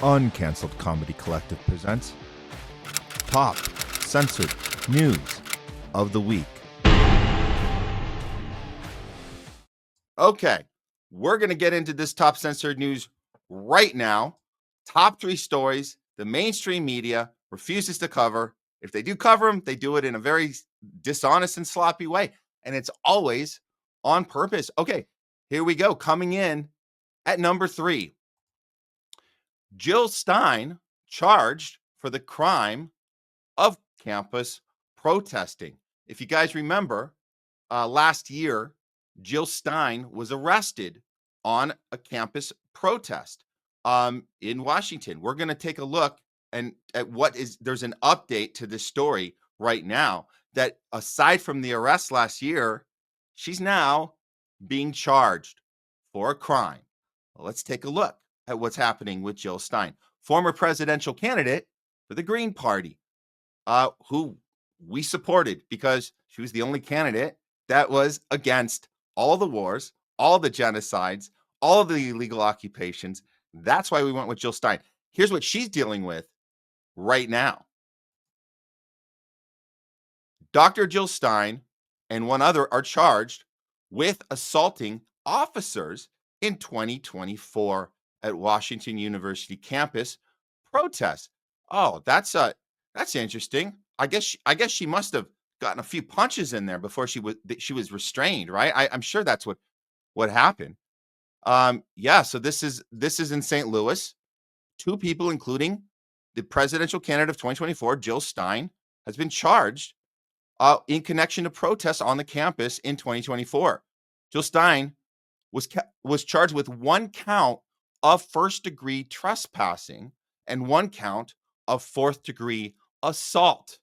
Uncanceled Comedy Collective presents Top Censored News of the Week. Okay, we're going to get into this top censored news right now. Top 3 stories the mainstream media refuses to cover. If they do cover them, they do it in a very dishonest and sloppy way. And it's always on purpose. Okay, here we go. Coming in at number 3. Jill Stein charged for the crime of campus protesting. If you guys remember, last year, Jill Stein was arrested on a campus protest in Washington. We're going to take a look at there's an update to this story right now that aside from the arrest last year, she's now being charged for a crime. Well, let's take a look at what's happening with Jill Stein, former presidential candidate for the Green Party, who we supported because she was the only candidate that was against all the wars, all the genocides, all the illegal occupations. That's why we went with Jill Stein. Here's what she's dealing with right now. Dr. Jill Stein and one other are charged with assaulting officers in 2024 at Washington University campus protests. Oh, that's interesting. I guess she must have gotten a few punches in there before she was restrained, right? I'm sure that's what happened. Yeah. So this is in St. Louis. 2 people, including the presidential candidate of 2024, Jill Stein, has been charged in connection to protests on the campus in 2024. Jill Stein was charged with 1 count of first-degree trespassing and 1 count of 4th-degree assault.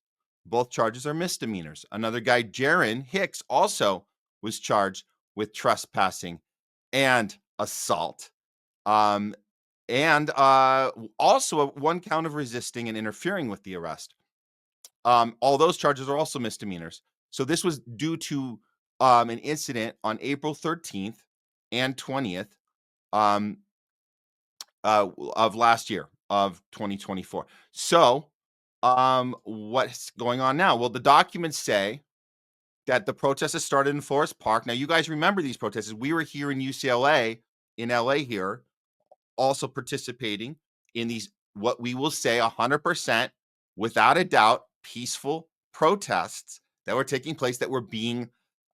Both charges are misdemeanors. Another guy, Jaron Hicks, also was charged with trespassing and assault. And also 1 count of resisting and interfering with the arrest. All those charges are also misdemeanors. So this was due to an incident on April 13th and 20th of last year, of 2024. So what's going on now? Well, the documents say that the protest has started in Forest Park. Now, you guys remember these protests. We were here in UCLA, in LA here, also participating in these, what we will say 100%, without a doubt, peaceful protests that were taking place that were being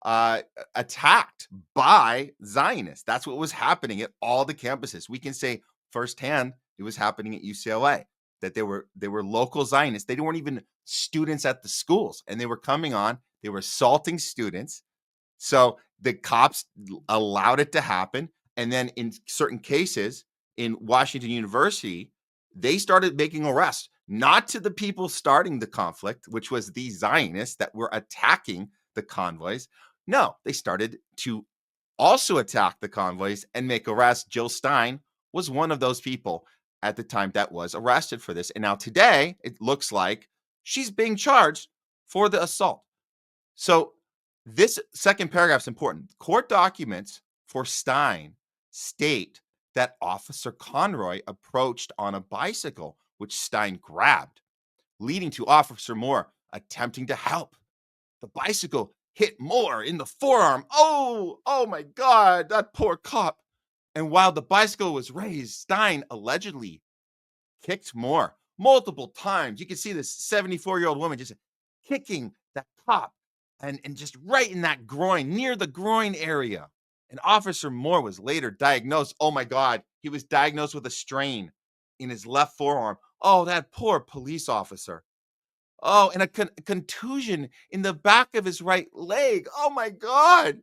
attacked by Zionists. That's what was happening at all the campuses. We can say firsthand it was happening at UCLA, that they were local Zionists. They weren't even students at the schools, and they were coming on. They were assaulting students. So the cops allowed it to happen. And then in certain cases, in Washington University, they started making arrests, not to the people starting the conflict, which was the Zionists that were attacking the convoys. No, they started to also attack the convoys and make arrests. Jill Stein was one of those people at the time that was arrested for this. And now today, it looks like she's being charged for the assault. So this second paragraph is important. Court documents for Stein state that Officer Conroy approached on a bicycle, which Stein grabbed, leading to Officer Moore attempting to help. The bicycle hit Moore in the forearm. Oh my God, that poor cop. And while the bicycle was raised, Stein allegedly kicked Moore multiple times. You can see this 74-year-old woman just kicking that cop and just right in that groin, near the groin area. And Officer Moore was later diagnosed. Oh my God, he was diagnosed with a strain in his left forearm. Oh, that poor police officer. Oh, and a contusion in the back of his right leg. Oh my God.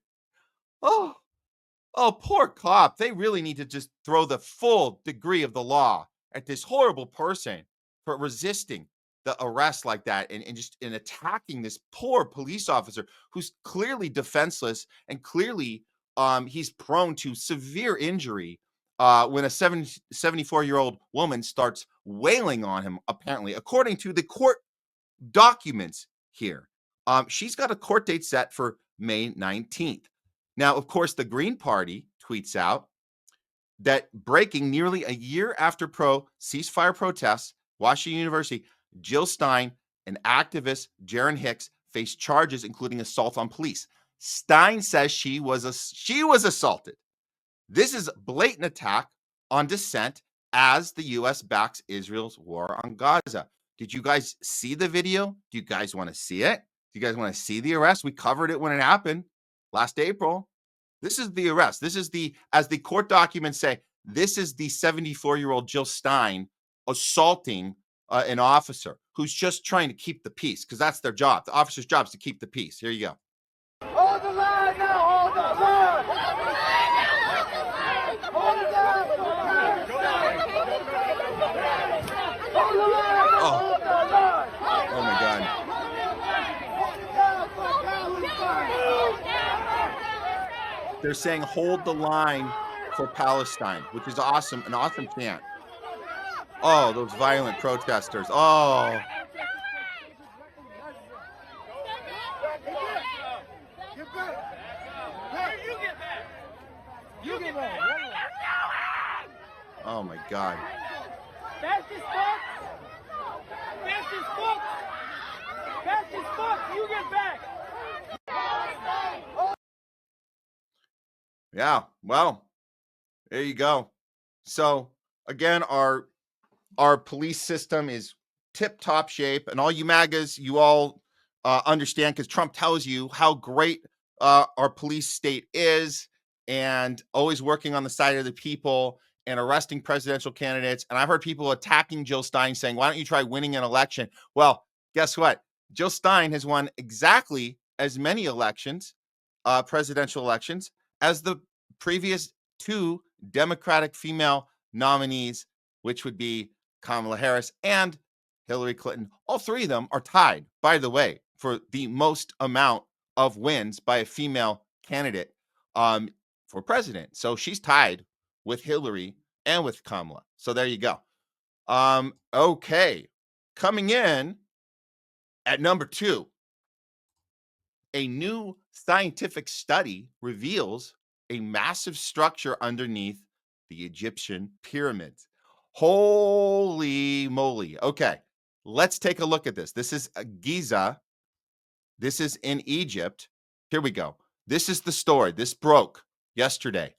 Oh, poor cop. They really need to just throw the full degree of the law at this horrible person for resisting the arrest like that and just in attacking this poor police officer who's clearly defenseless and clearly he's prone to severe injury when a 74-year-old woman starts wailing on him, apparently, according to the court documents here. She's got a court date set for May 19th. Now, of course, the Green Party tweets out, that breaking nearly a year after ceasefire protests, Washington University, Jill Stein and activist Jaron Hicks faced charges including assault on police. Stein says she was assaulted. This is blatant attack on dissent as the U.S. backs Israel's war on Gaza. Did you guys see the video? Do you guys want to see it? Do you guys want to see the arrest? We covered it when it happened last April. This is the arrest. This is as the court documents say, this is the 74-year-old Jill Stein assaulting an officer who's just trying to keep the peace, because that's their job. The officer's job is to keep the peace. Here you go. Hold the line now, hold the line. Hold the line. Hold the line. Oh. Oh my God. They're saying hold the line for Palestine, which is awesome, an awesome chant. Oh, those violent protesters. Oh. Oh my God. That's his fuck. That's his fuck. That's his fuck. You get back. Yeah, well, there you go. So again, our police system is tip-top shape, and all you MAGAs, you all understand, because Trump tells you how great our police state is, and always working on the side of the people and arresting presidential candidates. And I've heard people attacking Jill Stein saying, why don't you try winning an election? Well, guess what? Jill Stein has won exactly as many elections, presidential elections, as the previous two Democratic female nominees, which would be Kamala Harris and Hillary Clinton. All three of them are tied, by the way, for the most amount of wins by a female candidate for president. So she's tied with Hillary and with Kamala. So there you go. Okay. Coming in at number 2, a new scientific study reveals a massive structure underneath the Egyptian pyramids. Holy moly. Okay, let's take a look at this. This is Giza. This is in Egypt. Here we go. This is the story. This broke yesterday.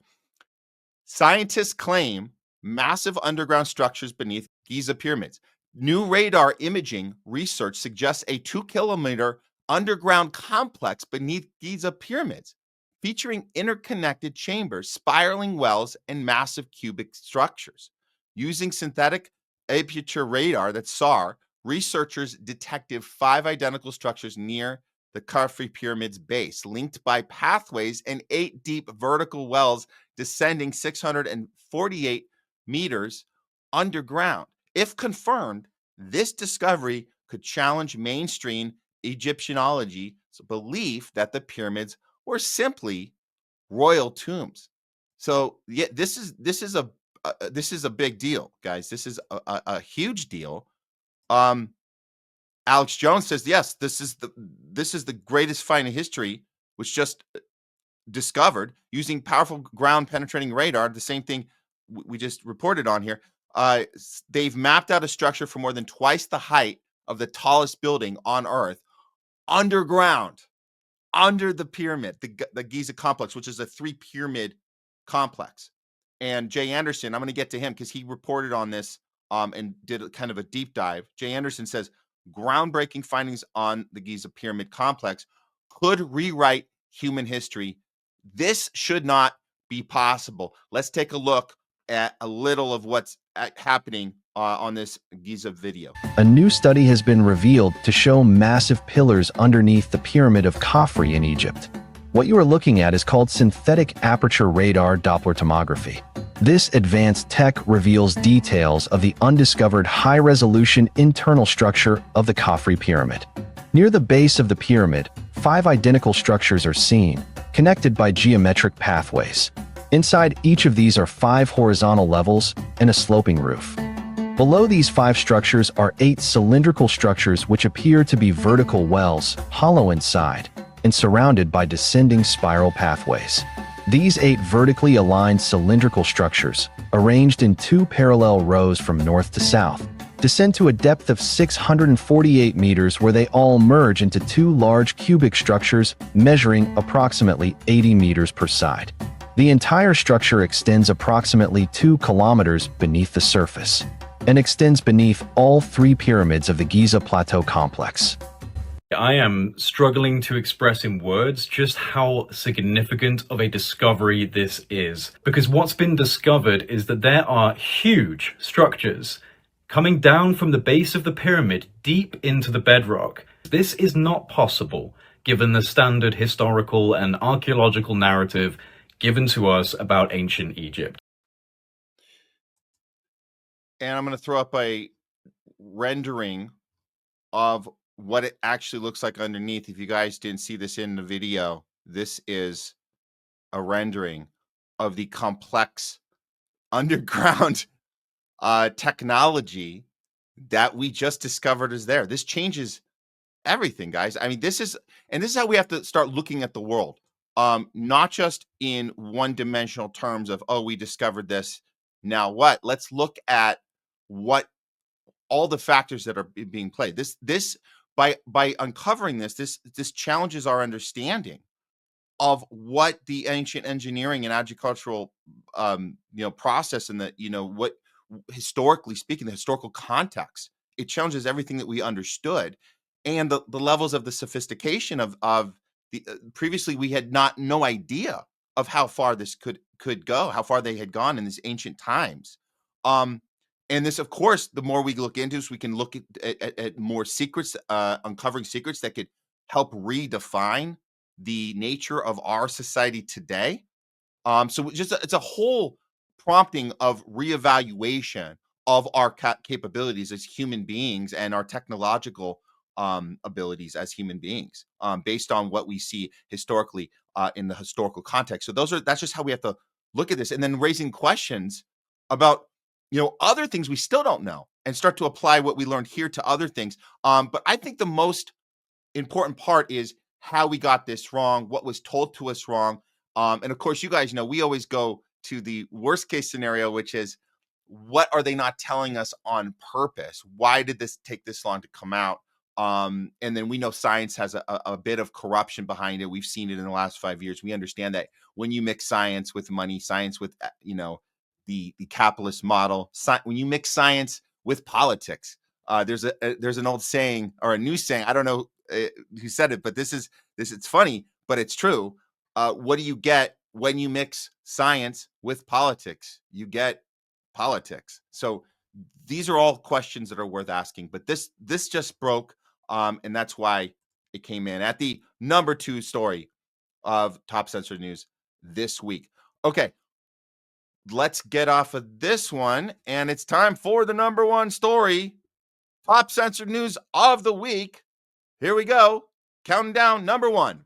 Scientists claim massive underground structures beneath Giza pyramids. New radar imaging research suggests a 2-kilometer underground complex beneath Giza pyramids, featuring interconnected chambers, spiraling wells, and massive cubic structures. Using synthetic aperture radar, that's SAR, researchers detected 5 identical structures near the Khafre pyramid's base, linked by pathways and 8 deep vertical wells descending 648 meters underground. If confirmed, this discovery could challenge mainstream Egyptiology's belief that the pyramids were simply royal tombs. So yeah, this is a big deal, guys. This is a huge deal. Alex Jones says, yes, this is the greatest find in history, which just discovered using powerful ground penetrating radar. The same thing we just reported on here. They've mapped out a structure for more than twice the height of the tallest building on Earth, underground, under the pyramid, the Giza complex, which is a 3-pyramid complex. And Jay Anderson, I'm going to get to him because he reported on this and did a kind of a deep dive. Jay Anderson says groundbreaking findings on the Giza pyramid complex could rewrite human history. This should not be possible. Let's take a look at a little of what's happening on this Giza video. A new study has been revealed to show massive pillars underneath the pyramid of Khafre in Egypt. What you are looking at is called synthetic aperture radar Doppler tomography. This advanced tech reveals details of the undiscovered high-resolution internal structure of the Khafre pyramid. Near the base of the pyramid, 5 identical structures are seen, connected by geometric pathways. Inside each of these are 5 horizontal levels and a sloping roof. Below these 5 structures are 8 cylindrical structures which appear to be vertical wells, hollow inside, and surrounded by descending spiral pathways. These 8 vertically aligned cylindrical structures, arranged in 2 parallel rows from north to south, descend to a depth of 648 meters where they all merge into 2 large cubic structures measuring approximately 80 meters per side. The entire structure extends approximately 2 kilometers beneath the surface and extends beneath all 3 pyramids of the Giza Plateau complex. I am struggling to express in words just how significant of a discovery this is. Because what's been discovered is that there are huge structures coming down from the base of the pyramid deep into the bedrock. This is not possible given the standard historical and archaeological narrative given to us about ancient Egypt. And I'm going to throw up a rendering of what it actually looks like underneath. If you guys didn't see this in the video, this is a rendering of the complex underground technology that we just discovered is there. This changes everything, guys. I mean, this is how we have to start looking at the world. Not just in one-dimensional terms of, oh, we discovered this, now what? Let's look at what all the factors that are being played. This by uncovering this challenges our understanding of what the ancient engineering and agricultural process and what historically speaking, the historical context. It challenges everything that we understood and the levels of the sophistication of the previously we had no idea of how far this could go, how far they had gone in these ancient times. And this, of course, the more we look into this, we can look at more secrets, uncovering secrets that could help redefine the nature of our society today. So it's a whole prompting of reevaluation of our capabilities as human beings and our technological abilities as human beings, based on what we see historically in the historical context. So that's just how we have to look at this, and then raising questions about other things we still don't know, and start to apply what we learned here to other things. But I think the most important part is how we got this wrong, what was told to us wrong. And of course, you guys know we always go to the worst case scenario, which is what are they not telling us on purpose? Why did this take this long to come out? And then we know science has a bit of corruption behind it. We've seen it in the last 5 years. We understand that when you mix science with money, science with the capitalist model, when you mix science with politics, there's an old saying, or a new saying. I don't know who said it, but this it's funny, but it's true. What do you get when you mix science with politics? You get politics. So these are all questions that are worth asking. But this just broke, and that's why it came in at the number 2 story of Top Censored News this week. Okay, let's get off of this one, and it's time for the number 1 story, Top Censored News of the week. Here we go. Counting down. Number 1.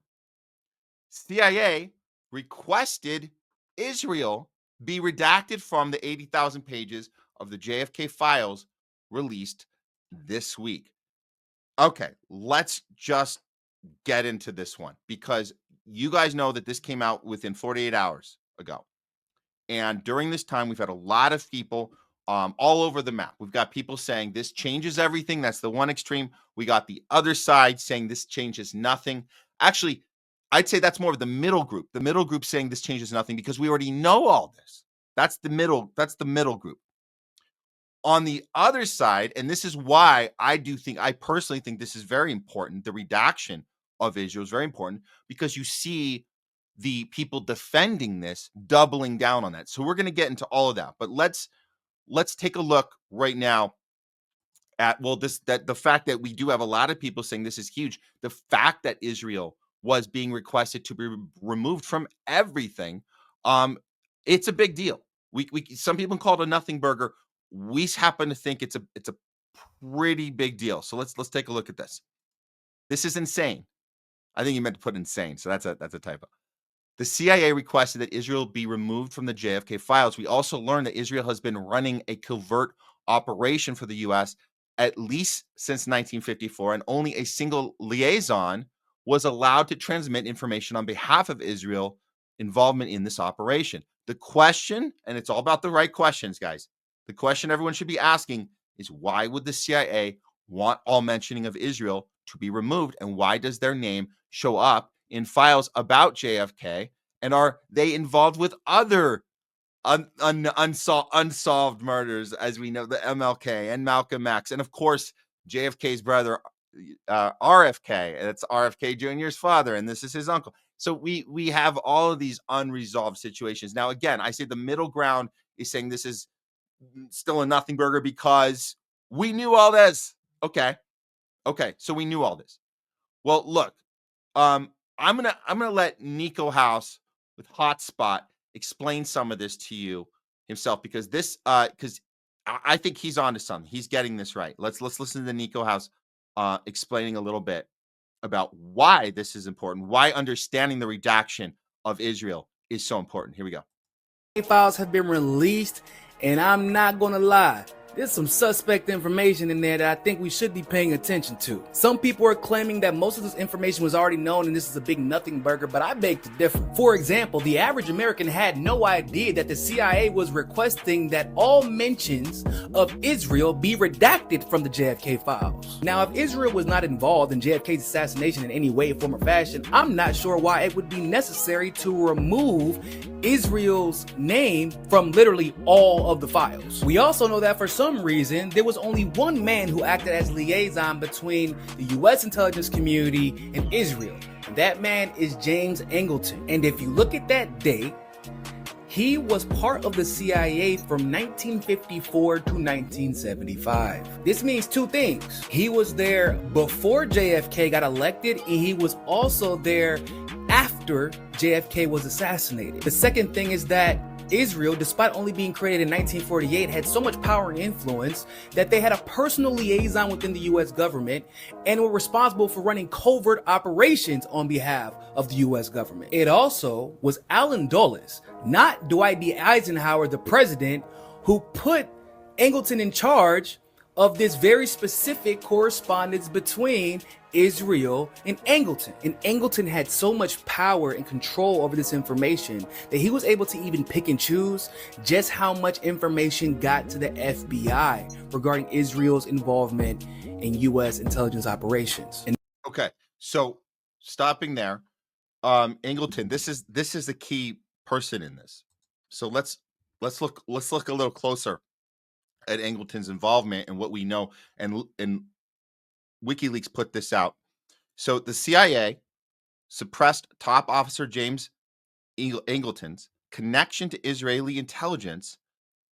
CIA requested Israel be redacted from the 80,000 pages of the JFK files released this week. Okay, let's just get into this one, because you guys know that this came out within 48 hours ago. And during this time, we've had a lot of people all over the map. We've got people saying this changes everything. That's the one extreme. We got the other side saying this changes nothing. Actually, I'd say that's more of the middle group. The middle group saying this changes nothing because we already know all this. That's the middle group. On the other side, and this is why I personally think this is very important. The redaction of Israel is very important because you see the people defending this doubling down on that. So we're going to get into all of that, but let's take a look right now at the fact that we do have a lot of people saying this is huge. The fact that Israel was being requested to be removed from everything, it's a big deal. We some people call it a nothing burger. We happen to think it's a pretty big deal. So let's take a look at this. This is insane. I think you meant to put insane, so that's a typo. The CIA requested that Israel be removed from the JFK files. We also learned that Israel has been running a covert operation for the U.S. at least since 1954, and only a single liaison was allowed to transmit information on behalf of Israel involvement in this operation. The question, and it's all about the right questions, guys. The question everyone should be asking is, why would the CIA want all mentioning of Israel to be removed? And why does their name show up in files about JFK? And are they involved with other unsolved murders, as we know, the MLK and Malcolm X, and of course JFK's brother, RFK, and it's RFK Jr.'s father, and this is his uncle. So we have all of these unresolved situations. Now, again, I say the middle ground is saying this is still a nothing burger because we knew all this. Okay, so we knew all this. Well, look, I'm gonna let Nico House with Hotspot explain some of this to you himself, because this because I think he's onto something. He's getting this right. Let's listen to Nico House explaining a little bit about why this is important, why understanding the redaction of Israel is so important. Here we go. Files have been released, and I'm not gonna lie, there's some suspect information in there that I think we should be paying attention to. Some people are claiming that most of this information was already known and this is a big nothing burger, but I beg to differ. For example, the average American had no idea that the CIA was requesting that all mentions of Israel be redacted from the JFK files. Now, if Israel was not involved in JFK's assassination in any way, form, or fashion, I'm not sure why it would be necessary to remove Israel's name from literally all of the files. We also know that for some reason, there was only one man who acted as liaison between the US intelligence community and Israel. And that man is James Angleton. And if you look at that date, he was part of the CIA from 1954 to 1975. This means two things. He was there before JFK got elected, and he was also there after JFK was assassinated. The second thing is that Israel, despite only being created in 1948, had so much power and influence that they had a personal liaison within the US government and were responsible for running covert operations on behalf of the US government. It also was Allen Dulles, not Dwight D. Eisenhower, the president, who put Angleton in charge of this very specific correspondence between Israel and Angleton. And Angleton had so much power and control over this information that he was able to even pick and choose just how much information got to the FBI regarding Israel's involvement in US intelligence operations. Okay, so stopping there, Angleton, this is the key person in this. So let's look a little closer at Angleton's involvement and what we know, and WikiLeaks put this out. So the CIA suppressed top officer James Angleton's connection to Israeli intelligence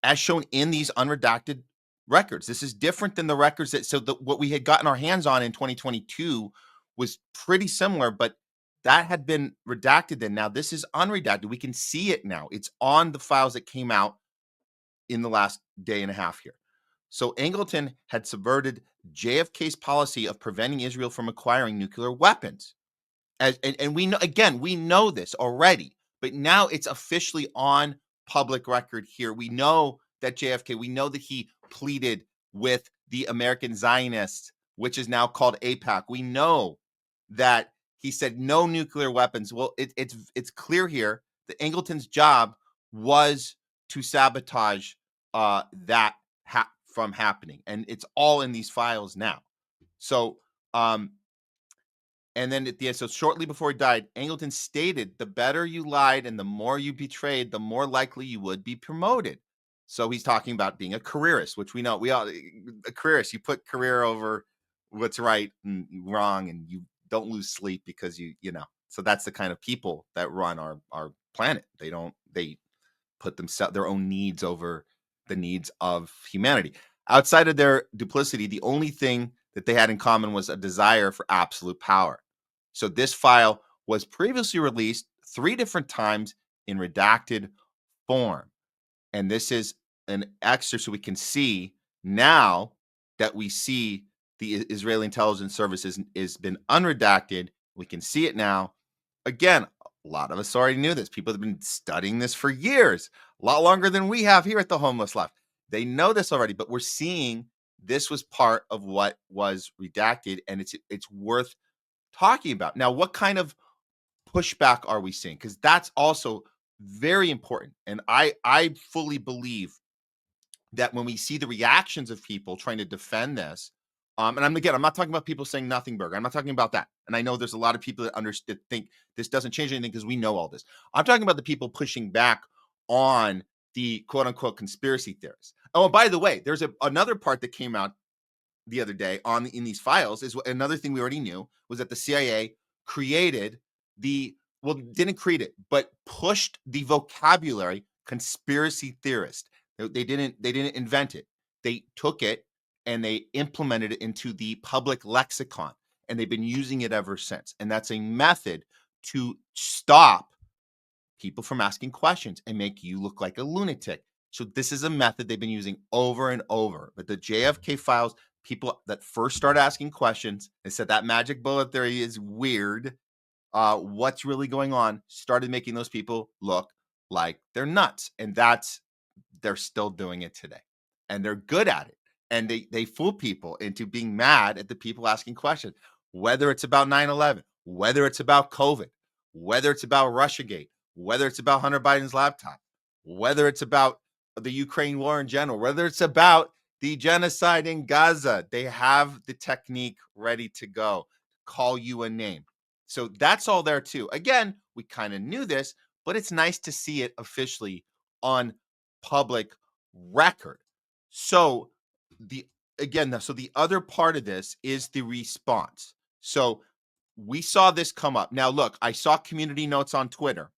as shown in these unredacted records. This is different than the records what we had gotten our hands on in 2022 was pretty similar, but that had been redacted then. Now this is unredacted. We can see it now. It's on the files that came out in the last day and a half here. So Angleton had subverted JFK's policy of preventing Israel from acquiring nuclear weapons. And we know, again, we know this already, but now it's officially on public record here. We know that JFK, we know that he pleaded with the American Zionists, which is now called AIPAC. We know that he said no nuclear weapons. Well, it's clear here that Angleton's job was to sabotage that from happening, and it's all in these files now. So and then at the end, so shortly before he died, Angleton stated, the better you lied and the more you betrayed, the more likely you would be promoted. So he's talking about being a careerist, which we know a careerist, you put career over what's right and wrong, and you don't lose sleep because you know. So that's the kind of people that run our planet. They put their own needs over the needs of humanity. Outside of their duplicity, the only thing that they had in common was a desire for absolute power. So this file was previously released 3 different times in redacted form. And this is an excerpt so we can see now that we see the Israeli intelligence services has been unredacted. We can see it now. Again, a lot of us already knew this. People have been studying this for years, a lot longer than we have here at the Homeless Left. They know this already, but we're seeing this was part of what was redacted, and it's worth talking about. Now, what kind of pushback are we seeing? Because that's also very important. And I fully believe that when we see the reactions of people trying to defend this, and I'm not talking about people saying nothing burger. I'm not talking about that. And I know there's a lot of people that think this doesn't change anything because we know all this. I'm talking about the people pushing back on the quote unquote conspiracy theorists. Oh, and by the way, there's another part that came out the other day in these files is another thing we already knew was that the CIA created didn't create it, but pushed the vocabulary conspiracy theorist. They didn't invent it. They took it and they implemented it into the public lexicon, and they've been using it ever since. And that's a method to stop people from asking questions and make you look like a lunatic. So this is a method they've been using over and over. But the JFK files, people that first start asking questions, they said that magic bullet theory is weird. What's really going on? Started making those people look like they're nuts. And they're still doing it today. And they're good at it. And they fool people into being mad at the people asking questions, whether it's about 9/11, whether it's about COVID, whether it's about Russiagate, whether it's about Hunter Biden's laptop, whether it's about the Ukraine war in general, whether it's about the genocide in Gaza. They have the technique ready to go, call you a name. So that's all there too. Again, we kind of knew this, but it's nice to see it officially on public record. So the other part of this is the response. So we saw this come up. Now, look, I saw community notes on Twitter.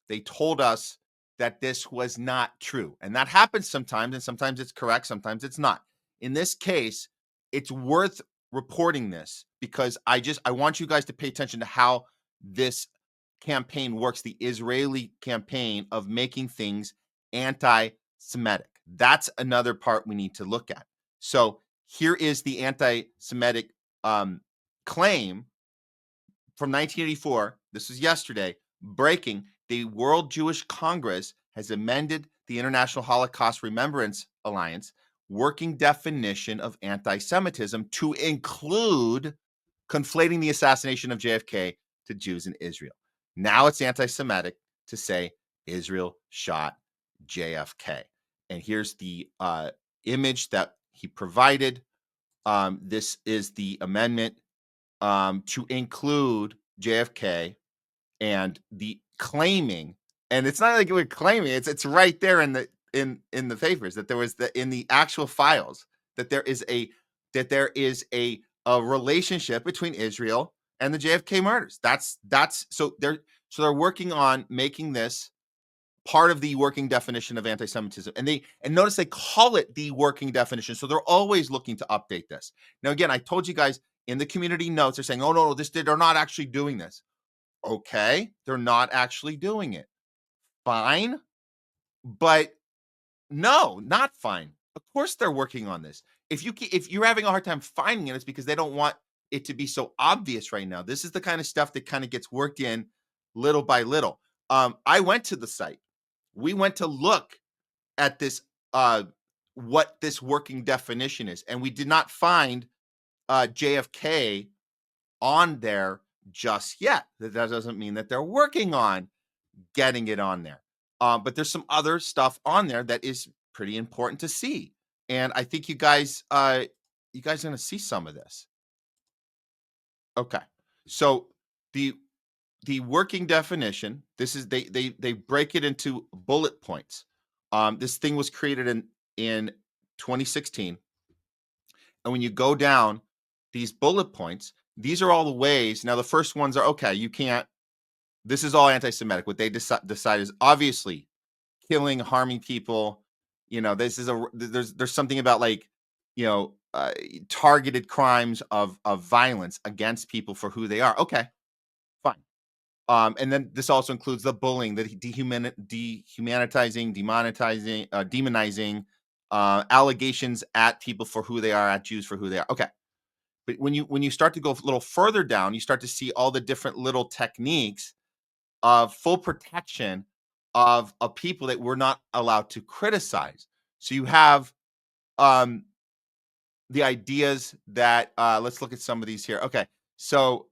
They told us that this was not true. And that happens sometimes, and sometimes it's correct, sometimes it's not. In this case, it's worth reporting this because I want you guys to pay attention to how this campaign works, the Israeli campaign of making things anti-Semitic. That's another part we need to look at. So here is the anti-Semitic claim from 1984. This was yesterday. Breaking: the World Jewish Congress has amended the International Holocaust Remembrance Alliance working definition of anti-Semitism to include conflating the assassination of JFK to Jews in Israel. Now it's anti-Semitic to say Israel shot JFK. And here's the image that he provided. This is the amendment to include JFK, and the claiming, and it's not like we're claiming, it's right there in the papers that there was in the actual files that there is a relationship between Israel and the JFK murders. That's so they're working on making this part of the working definition of anti-Semitism. And notice they call it the working definition. So they're always looking to update this. Now, again, I told you guys in the community notes, they're saying, oh, no, they're not actually doing this. Okay, they're not actually doing it. Fine. But no, not fine. Of course they're working on this. If you're having a hard time finding it, it's because they don't want it to be so obvious right now. This is the kind of stuff that kind of gets worked in little by little. I went to the site. We went to look at this, what this working definition is, and we did not find JFK on there just yet. That doesn't mean that they're working on getting it on there. But there's some other stuff on there that is pretty important to see. And I think you guys are going to see some of this. Okay. So the working definition, this is they break it into bullet points. This thing was created in 2016. And when you go down these bullet points, these are all the ways. Now, the first ones are, okay, you can't, this is all anti-Semitic. What they decide is obviously killing, harming people. This is there's something about like, targeted crimes of violence against people for who they are. Okay, fine. And then this also includes the bullying, the dehumanizing, demonizing, allegations at people for who they are, at Jews for who they are. Okay. But when you start to go a little further down, you start to see all the different little techniques of full protection of people that we're not allowed to criticize. So you have the ideas that let's look at some of these here. Okay, so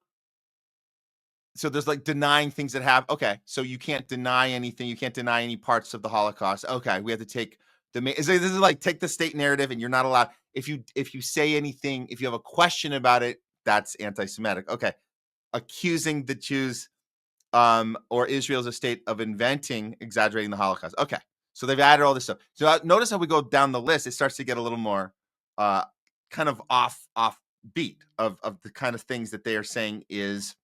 so there's like denying things that have, okay, so you can't deny anything. You can't deny any parts of the Holocaust. Okay, we have to take this is like take the state narrative, and you're not allowed, if you say anything, if you have a question about it, that's anti-Semitic. Okay, accusing the Jews or Israel as a state of inventing, exaggerating the Holocaust. Okay, so they've added all this stuff. So notice how we go down the list, it starts to get a little more kind of off beat of the kind of things that they are saying is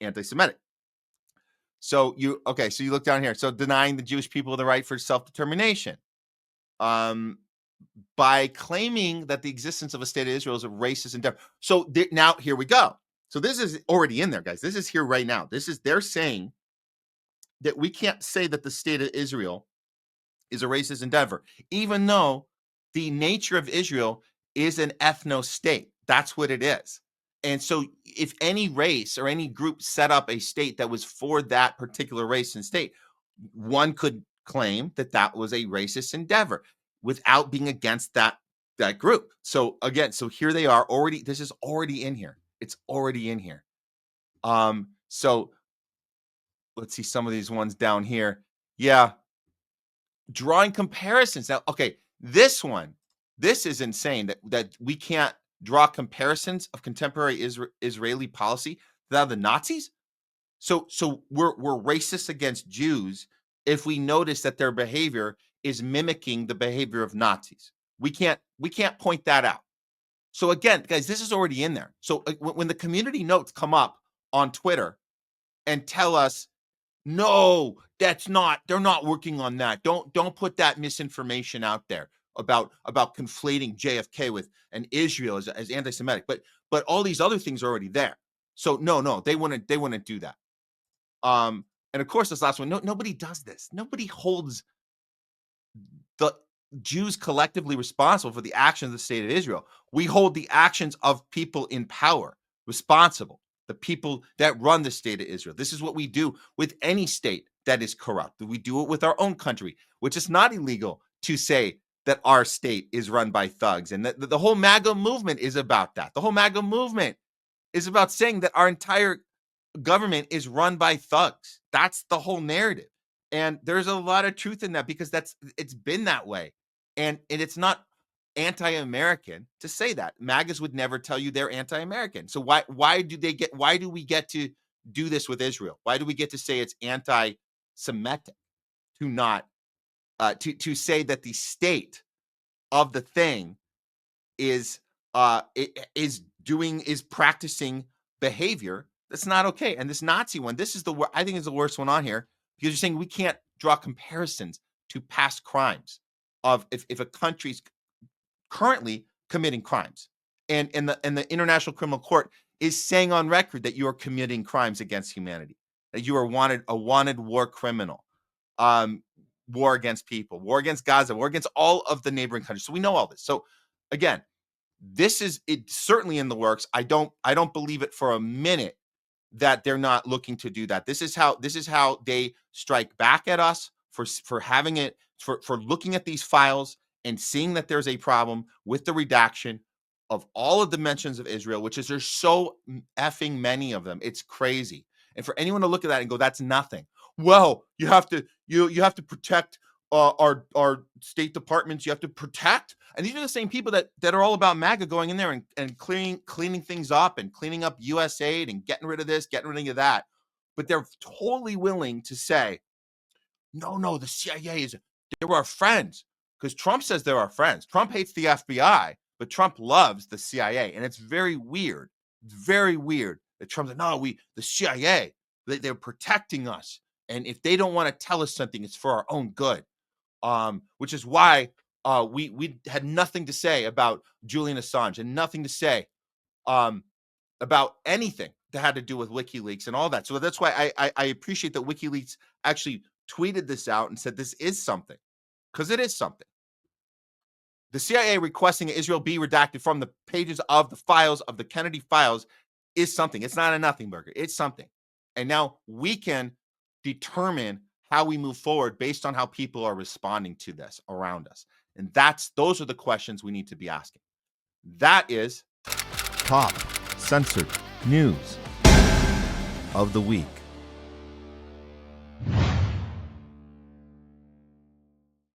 anti-Semitic. So you look down here. So denying the Jewish people the right for self-determination, by claiming that the existence of a state of Israel is a racist endeavor. So now here we go. So this is already in there, guys. This is here right now. They're saying that we can't say that the state of Israel is a racist endeavor, even though the nature of Israel is an ethno-state. That's what it is. And so if any race or any group set up a state that was for that particular race and state, one could claim that that was a racist endeavor without being against that group. So again, so here they are already. This is already in here. It's already in here. So let's see some of these ones down here. Yeah. Drawing comparisons. Now, okay, this is insane that we can't draw comparisons of contemporary Israeli policy to that of the Nazis. So we're racist against Jews if we notice that their behavior is mimicking the behavior of Nazis. We can't point that out. So again, guys, this is already in there. So when the community notes come up on Twitter and tell us, no, they're not working on that. Don't put that misinformation out there about conflating JFK with and Israel as anti-Semitic. But all these other things are already there. So no, they wouldn't do that. And of course, this last one, nobody does this. Nobody holds the Jews collectively responsible for the actions of the state of Israel. We hold the actions of people in power responsible, the people that run the state of Israel. This is what we do with any state that is corrupt. We do it with our own country, which is not illegal to say that our state is run by thugs. And the whole MAGA movement is about that. The whole MAGA movement is about saying that our entire government is run by thugs. That's the whole narrative. And there's a lot of truth in that because it's been that way. And it's not anti-American to say that. MAGAs would never tell you they're anti-American. So why do we get to do this with Israel? Why do we get to say it's anti-Semitic to not to say that the state of the thing is practicing behavior that's not okay? And this Nazi one, this is I think is the worst one on here, because you're saying we can't draw comparisons to past crimes of if a country's currently committing crimes, and the International Criminal Court is saying on record that you are committing crimes against humanity, that you are a wanted war criminal, war against people, war against Gaza, war against all of the neighboring countries. So we know all this. So again, this is certainly in the works. I don't believe it for a minute that they're not looking to do that. This is how they strike back at us for having it, for looking at these files and seeing that there's a problem with the redaction of all of the mentions of Israel, which is there's so effing many of them. It's crazy. And for anyone to look at that and go, that's nothing. Well, you have to protect our state departments. You have to protect. And these are the same people that are all about MAGA going in there and cleaning things up and cleaning up USAID and getting rid of this, getting rid of that. But they're totally willing to say, no, the CIA they're our friends. Because Trump says they're our friends. Trump hates the FBI, but Trump loves the CIA. And it's very weird. It's very weird that Trump's like, no, the CIA, they're protecting us. And if they don't want to tell us something, it's for our own good. Which is why we had nothing to say about Julian Assange and nothing to say about anything that had to do with WikiLeaks and all that. So that's why I appreciate that WikiLeaks actually tweeted this out and said this is something, because it is something. The CIA requesting Israel be redacted from the pages of the files of the Kennedy files is something. It's not a nothing burger. It's something. And now we can determine how we move forward based on how people are responding to this around us. And those are the questions we need to be asking. That is Top Censored News. of the week.